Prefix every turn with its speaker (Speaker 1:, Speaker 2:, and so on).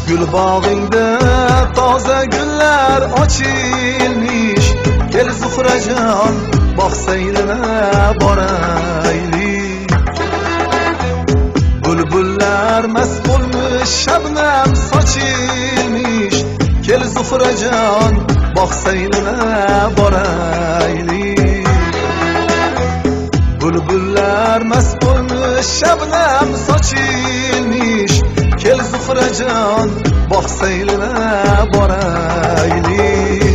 Speaker 1: Gül bağında taze güller açılmış. Gel Zuhracan bak seyrine barayli. Bülbüller mest olmuş şebnem saçılmış. Gel Zuhracan bak seyrine barayli. Bülbüller mest olmuş şebnem saçılmış. Gel Zuhracan bak seyrine barayli.